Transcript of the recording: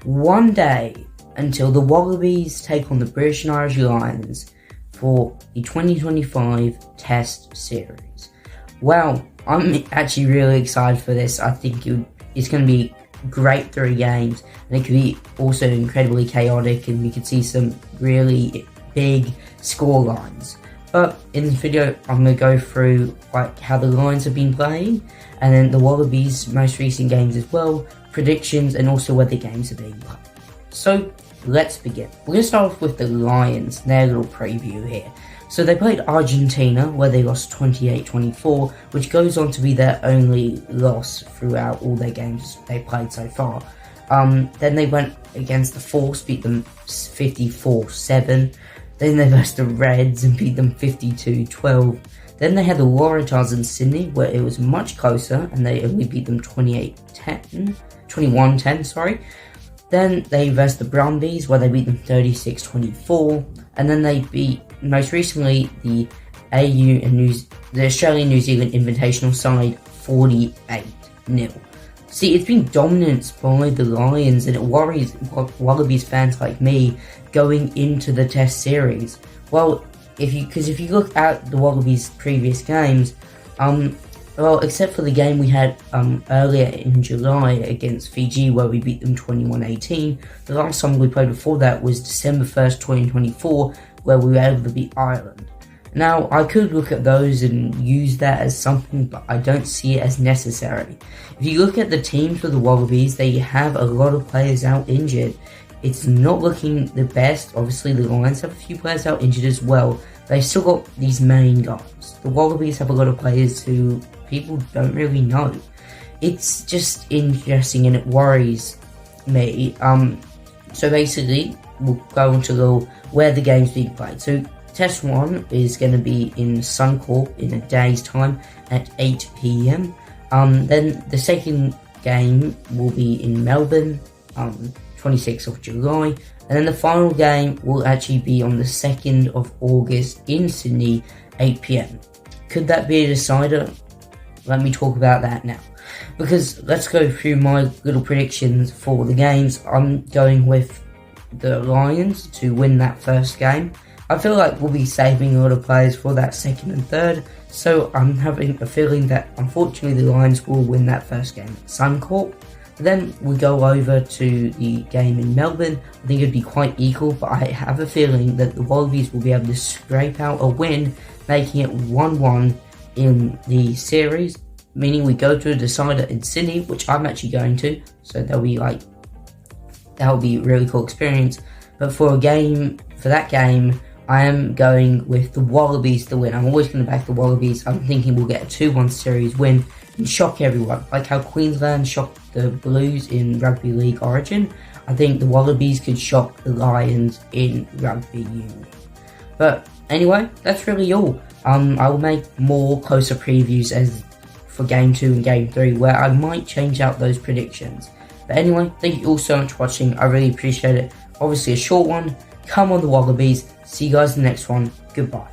one day until the Wallabies take on the British and Irish Lions for the 2025 Test Series. Well, I'm actually really excited for this. I think it's going to be great 3 games, and it could be also incredibly chaotic, and we could see some really big score lines. But in this video, I'm going to go through how the Lions have been playing, and then the Wallabies' most recent games as well, predictions, and also where the games are being played. So let's begin. We're going to start off with the Lions, their little preview here. So they played Argentina, where they lost 28-24, which goes on to be their only loss throughout all their games they played so far. Then they went against the Force, beat them 54-7. Then they versed the Reds and beat them 52-12. Then they had the Waratahs in Sydney, where it was much closer, and they only beat them 21-10, sorry. Then they versed the Brumbies, where they beat them 36-24. And then they beat, most recently, the AU and the Australian-New Zealand Invitational side 48-0. See, it's been dominance by the Lions, and it worries Wallabies fans like me going into the Test Series. Well, if you look at the Wallabies' previous games, well, except for the game we had earlier in July against Fiji, where we beat them 21-18, the last time we played before that was December 1st, 2024, where we were able to beat Ireland. Now, I could look at those and use that as something, but I don't see it as necessary. If you look at the teams for the Wallabies, they have a lot of players out injured. It's not looking the best. Obviously, the Lions have a few players out injured as well. They've still got these main guys. The Wallabies have a lot of players who people don't really know. It's just interesting, and it worries me. So basically, we'll go into where the game's being played. So Test 1 is going to be in Suncorp in a day's time at 8 PM. Then the second game will be in Melbourne, 26th of July. And then the final game will actually be on the 2nd of August in Sydney, 8 PM. Could that be a decider? Let me talk about that now. Because let's go through my little predictions for the games. I'm going with the Lions to win that first game. I feel like we'll be saving a lot of players for that second and third, so I'm having a feeling that unfortunately the Lions will win that first game at Suncorp. Then we go over to the game in Melbourne. I think it'd be quite equal, but I have a feeling that the Wallabies will be able to scrape out a win, making it 1-1 in the series, meaning we go to a decider in Sydney, which I'm actually going to, so that'll be a really cool experience. But for that game, I am going with the Wallabies to win. I'm always going to back the Wallabies. I'm thinking we'll get a 2-1 series win and shock everyone. Like how Queensland shocked the Blues in Rugby League Origin, I think the Wallabies could shock the Lions in Rugby Union. But anyway, that's really all. I will make more closer previews for Game 2 and Game 3, where I might change out those predictions. But anyway, thank you all so much for watching. I really appreciate it. Obviously a short one. Come on the Wallabies. See you guys in the next one. Goodbye.